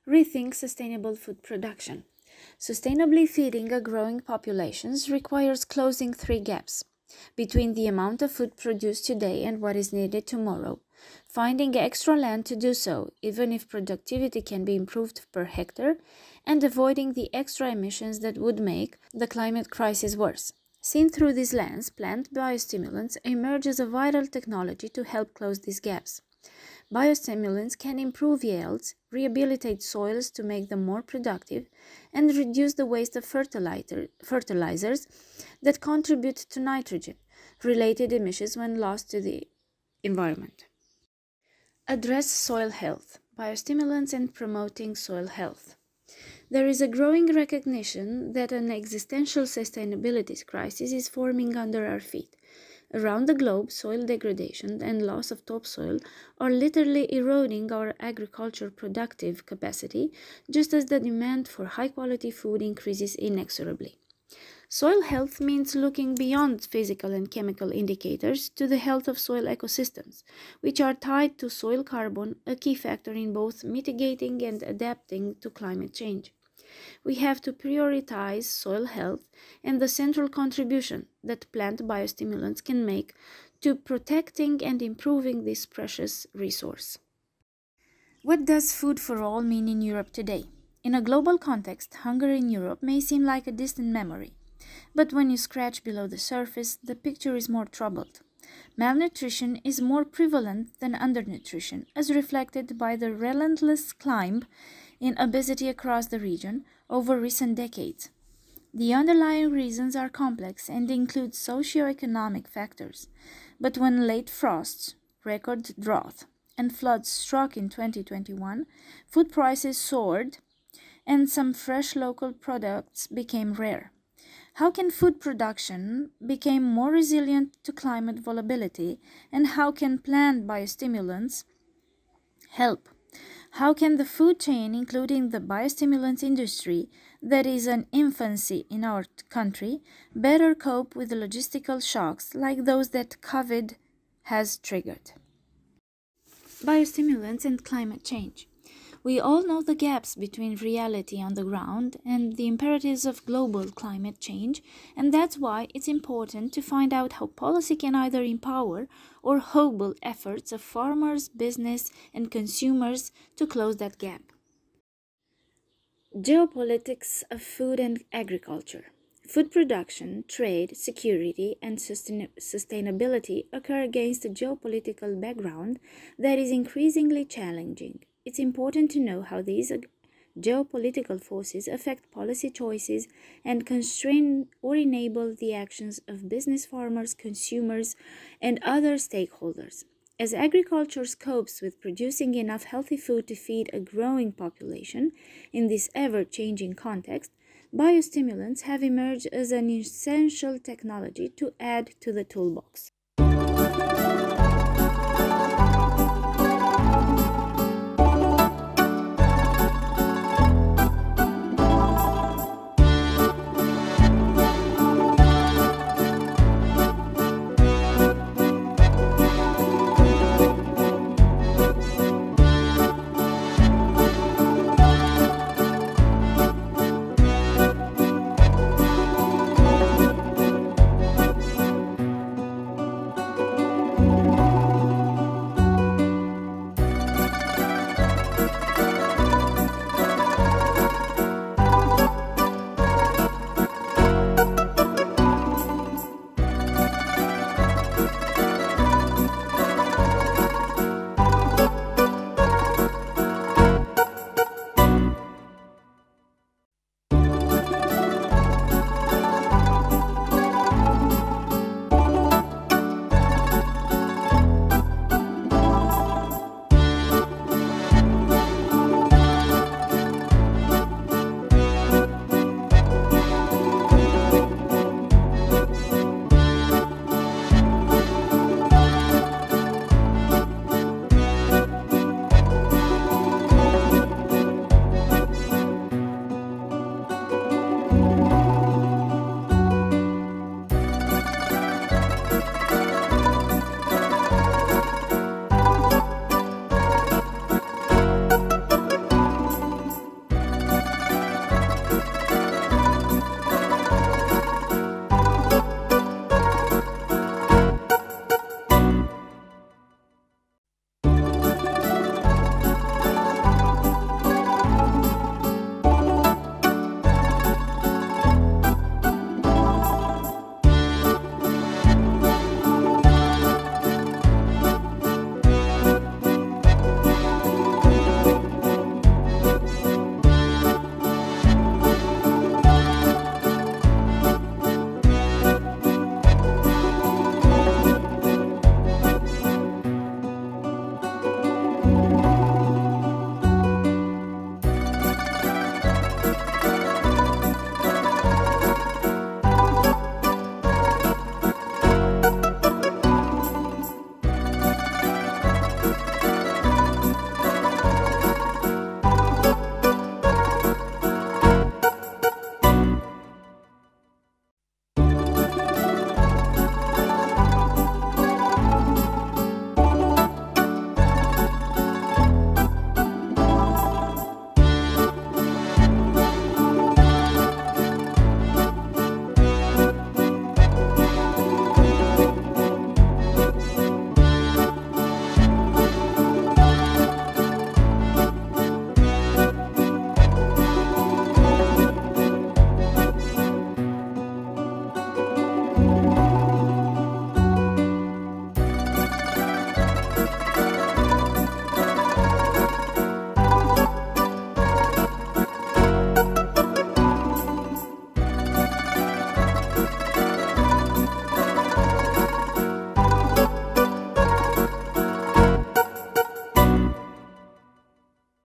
Rethink sustainable food production. Sustainably feeding a growing population requires closing three gaps between the amount of food produced today and what is needed tomorrow, finding extra land to do so, even if productivity can be improved per hectare, and avoiding the extra emissions that would make the climate crisis worse. Seen through this lens, plant biostimulants emerge as a vital technology to help close these gaps. Biostimulants can improve yields, rehabilitate soils to make them more productive, and reduce the waste of fertilizers that contribute to nitrogen-related emissions when lost to the environment. Address soil health. Biostimulants and promoting soil health. There is a growing recognition that an existential sustainability crisis is forming under our feet. Around the globe, soil degradation and loss of topsoil are literally eroding our agriculture productive capacity, just as the demand for high-quality food increases inexorably. Soil health means looking beyond physical and chemical indicators to the health of soil ecosystems, which are tied to soil carbon, a key factor in both mitigating and adapting to climate change. We have to prioritize soil health and the central contribution that plant biostimulants can make to protecting and improving this precious resource. What does food for all mean in Europe today? In a global context, hunger in Europe may seem like a distant memory, but when you scratch below the surface, the picture is more troubled. Malnutrition is more prevalent than undernutrition, as reflected by the relentless climb in obesity across the region over recent decades. The underlying reasons are complex and include socio-economic factors, but when late frosts, record drought, and floods struck in 2021, food prices soared and some fresh local products became rare. How can food production become more resilient to climate volatility, and how can plant biostimulants help? How can the food chain, including the biostimulants industry that is in infancy in our country, better cope with the logistical shocks like those that COVID has triggered? Biostimulants and climate change. We all know the gaps between reality on the ground and the imperatives of global climate change, and that's why it's important to find out how policy can either empower or hobble efforts of farmers, business, and consumers to close that gap. Geopolitics of food and agriculture. Food production, trade, security, and sustainability occur against a geopolitical background that is increasingly challenging. It's important to know how these geopolitical forces affect policy choices and constrain or enable the actions of business, farmers, consumers, and other stakeholders. As agriculture copes with producing enough healthy food to feed a growing population in this ever-changing context, biostimulants have emerged as an essential technology to add to the toolbox.